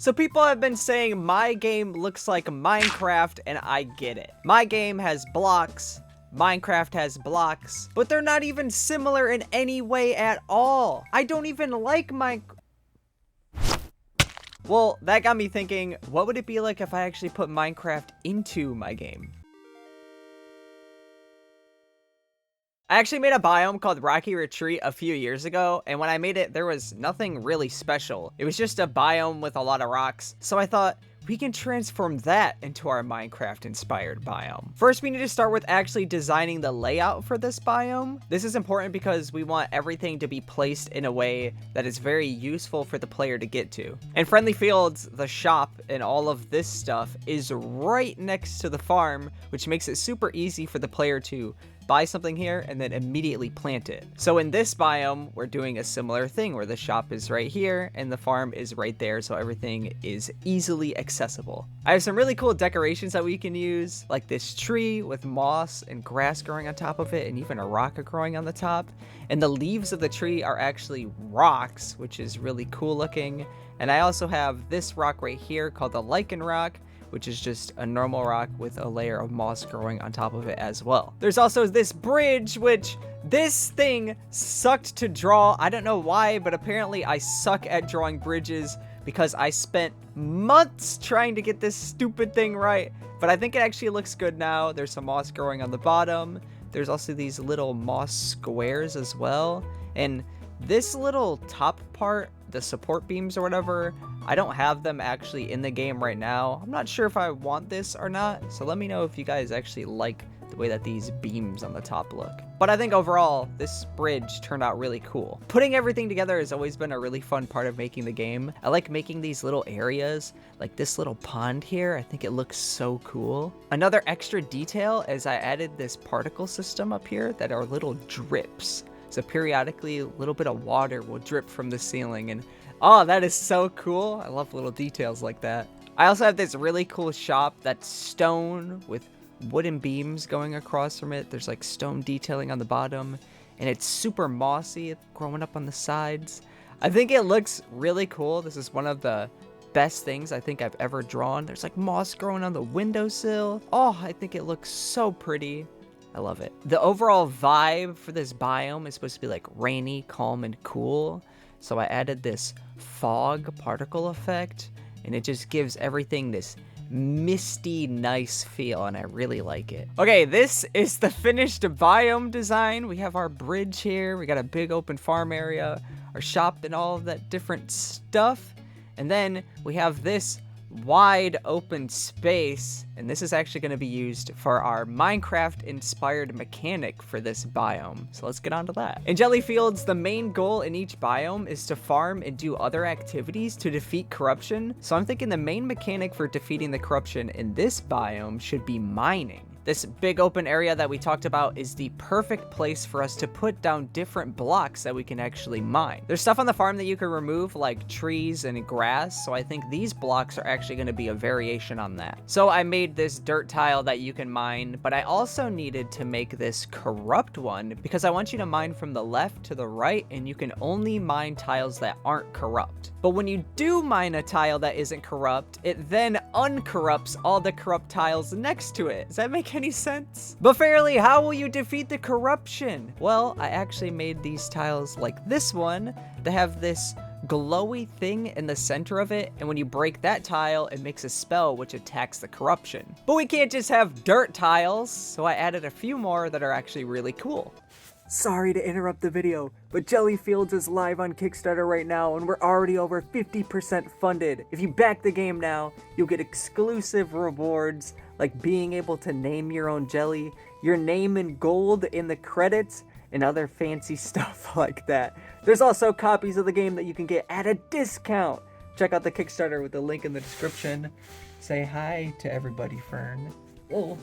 So people have been saying my game looks like Minecraft, and I get it. My game has blocks, Minecraft has blocks, but they're not even similar in any way at all. I don't even like Well, that got me thinking, what would it be like if I actually put Minecraft into my game? I actually made a biome called Rocky Retreat a few years ago, and when I made it, there was nothing really special. It was just a biome with a lot of rocks, so I thought, we can transform that into our Minecraft-inspired biome. First, we need to start with actually designing the layout for this biome. This is important because we want everything to be placed in a way that is very useful for the player to get to. And Friendly Fields, the shop, and all of this stuff is right next to the farm, which makes it super easy for the player to buy something here and then immediately plant it. So in this biome, we're doing a similar thing where the shop is right here and the farm is right there, so everything is easily accessible. I have some really cool decorations that we can use, like this tree with moss and grass growing on top of it, and even a rock growing on the top. And the leaves of the tree are actually rocks, which is really cool looking. And I also have this rock right here called the lichen rock, which is just a normal rock with a layer of moss growing on top of it as well. There's also this bridge, which this thing sucked to draw. I don't know why, but apparently I suck at drawing bridges because I spent months trying to get this stupid thing right. But I think it actually looks good now. There's some moss growing on the bottom. There's also these little moss squares as well. And this little top part, the support beams or whatever, I don't have them actually in the game right now. I'm not sure if I want this or not, so let me know if you guys actually like the way that these beams on the top look. But I think overall, this bridge turned out really cool. Putting everything together has always been a really fun part of making the game. I like making these little areas, like this little pond here. I think it looks so cool. Another extra detail is I added this particle system up here that are little drips. So periodically, a little bit of water will drip from the ceiling, and oh, that is so cool. I love little details like that. I also have this really cool shop that's stone with wooden beams going across from it. There's like stone detailing on the bottom, and it's super mossy, growing up on the sides. I think it looks really cool. This is one of the best things I think I've ever drawn. There's like moss growing on the windowsill. Oh, I think it looks so pretty. I love it. The overall vibe for this biome is supposed to be like rainy, calm, and cool. So I added this fog particle effect, and it just gives everything this misty, nice feel, and I really like it. Okay, this is the finished biome design. We have our bridge here. We got a big open farm area, our shop, and all of that different stuff. And then we have this wide open space, and this is actually going to be used for our Minecraft inspired mechanic for this biome. So let's get on to that. In Gelli Fields, the main goal in each biome is to farm and do other activities to defeat corruption. So I'm thinking the main mechanic for defeating the corruption in this biome should be mining. This big open area that we talked about is the perfect place for us to put down different blocks that we can actually mine. There's stuff on the farm that you can remove, like trees and grass, so I think these blocks are actually going to be a variation on that. So I made this dirt tile that you can mine, but I also needed to make this corrupt one because I want you to mine from the left to the right, and you can only mine tiles that aren't corrupt. But when you do mine a tile that isn't corrupt, it then uncorrupts all the corrupt tiles next to it. Does that make any sense? But Fairlii, how will you defeat the corruption? Well, I actually made these tiles like this one that have this glowy thing in the center of it, and when you break that tile, it makes a spell which attacks the corruption. But we can't just have dirt tiles, so I added a few more that are actually really cool. Sorry to interrupt the video, but Gelli Fields is live on Kickstarter right now, and we're already over 50% funded. If you back the game now, you'll get exclusive rewards, like being able to name your own jelly, your name in gold in the credits, and other fancy stuff like that. There's also copies of the game that you can get at a discount. Check out the Kickstarter with the link in the description. Say hi to everybody, Fern. Whoa.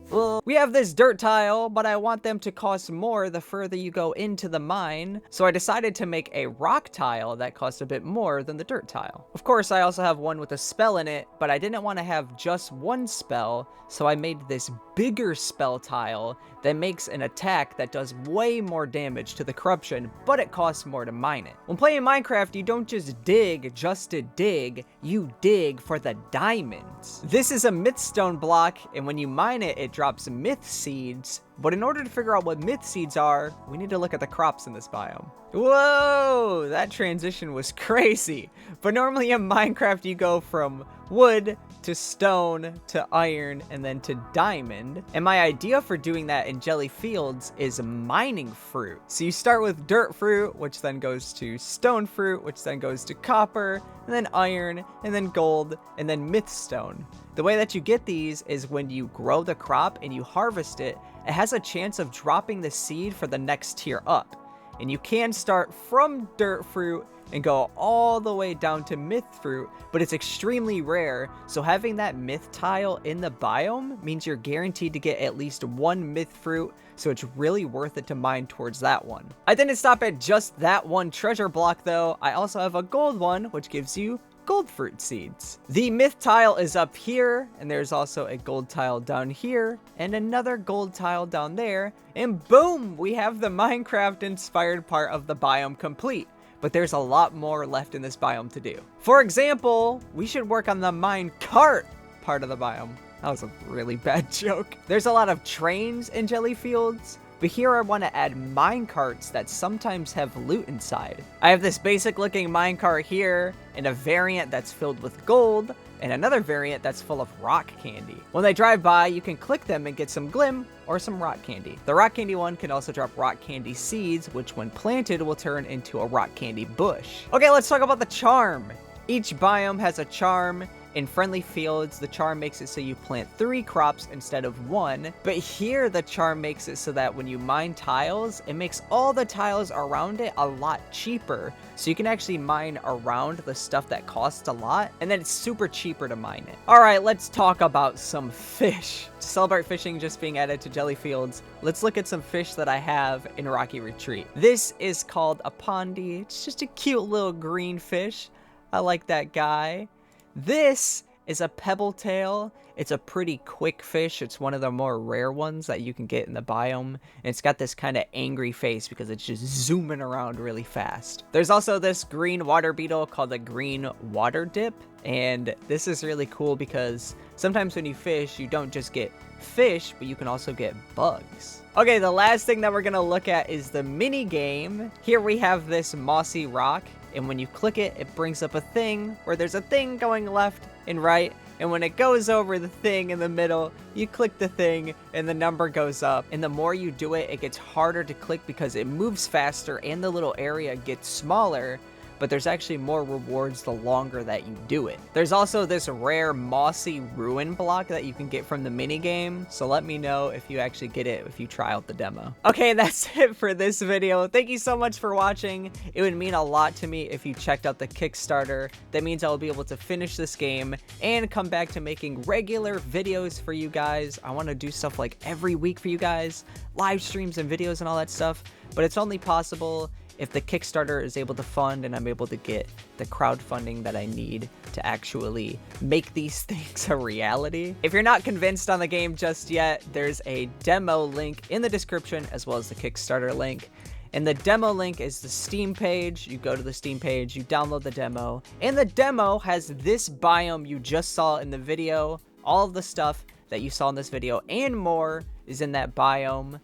Well, we have this dirt tile, but I want them to cost more the further you go into the mine, so I decided to make a rock tile that costs a bit more than the dirt tile. Of course, I also have one with a spell in it, but I didn't want to have just one spell, so I made this bigger spell tile that makes an attack that does way more damage to the corruption, but it costs more to mine it. When playing Minecraft, you don't just dig to dig, you dig for the diamonds. This is a mythstone block, and when you mine it, it drops myth seeds. But in order to figure out what myth seeds are, we need to look at the crops in this biome. Whoa, that transition was crazy. But normally in Minecraft, you go from wood to stone to iron and then to diamond. And my idea for doing that in Gelli Fields is mining fruit. So you start with dirt fruit, which then goes to stone fruit, which then goes to copper, and then iron, and then gold, and then mythstone. The way that you get these is when you grow the crop and you harvest it, it has a chance of dropping the seed for the next tier up. And you can start from dirt fruit and go all the way down to myth fruit, but it's extremely rare, so having that myth tile in the biome means you're guaranteed to get at least one myth fruit, so it's really worth it to mine towards that one. I didn't stop at just that one treasure block though, I also have a gold one, which gives you gold fruit seeds. The myth tile is up here, and there's also a gold tile down here, and another gold tile down there, and boom, we have the Minecraft inspired part of the biome complete. But there's a lot more left in this biome to do. For example, we should work on the mine cart part of the biome. That was a really bad joke. There's a lot of trains in Gelli Fields, but here I want to add mine carts that sometimes have loot inside. I have this basic looking mine cart here, and a variant that's filled with gold, and another variant that's full of rock candy. When they drive by, you can click them and get some glim or some rock candy. The rock candy one can also drop rock candy seeds, which when planted will turn into a rock candy bush. Okay, let's talk about the charm. Each biome has a charm. In Friendly Fields, the charm makes it so you plant 3 crops instead of 1, but here the charm makes it so that when you mine tiles, it makes all the tiles around it a lot cheaper, so you can actually mine around the stuff that costs a lot, and then it's super cheaper to mine it. Alright, let's talk about some fish. To celebrate fishing just being added to Gelli Fields, let's look at some fish that I have in Rocky Retreat. This is called a pondy. It's just a cute little green fish. I like that guy. This is a pebble tail. It's a pretty quick fish. It's one of the more rare ones that you can get in the biome. And it's got this kind of angry face because it's just zooming around really fast. There's also this green water beetle called the green water dip. And this is really cool because sometimes when you fish, you don't just get fish, but you can also get bugs. Okay, the last thing that we're gonna look at is the mini game. Here we have this mossy rock. And when you click it, it brings up a thing where there's a thing going left and right. And when it goes over the thing in the middle, you click the thing and the number goes up. And the more you do it, it gets harder to click because it moves faster and the little area gets smaller. But there's actually more rewards the longer that you do it. There's also this rare mossy ruin block that you can get from the minigame, so let me know if you actually get it if you try out the demo. Okay, that's it for this video. Thank you so much for watching. It would mean a lot to me if you checked out the Kickstarter. That means I will be able to finish this game and come back to making regular videos for you guys. I want to do stuff like every week for you guys, live streams and videos and all that stuff, but it's only possible if the Kickstarter is able to fund and I'm able to get the crowdfunding that I need to actually make these things a reality. If you're not convinced on the game just yet, there's a demo link in the description as well as the Kickstarter link. And the demo link is the Steam page. You go to the Steam page, you download the demo, and the demo has this biome you just saw in the video. All of the stuff that you saw in this video and more is in that biome.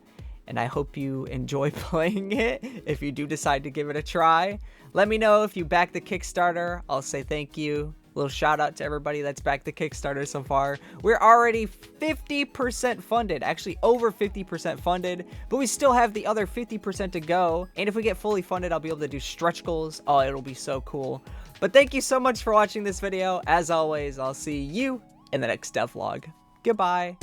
And I hope you enjoy playing it if you do decide to give it a try. Let me know if you back the Kickstarter. I'll say thank you. A little shout out to everybody that's backed the Kickstarter so far. We're already 50% funded, actually over 50% funded, but we still have the other 50% to go. And if we get fully funded, I'll be able to do stretch goals. Oh, it'll be so cool. But thank you so much for watching this video. As always, I'll see you in the next devlog. Goodbye.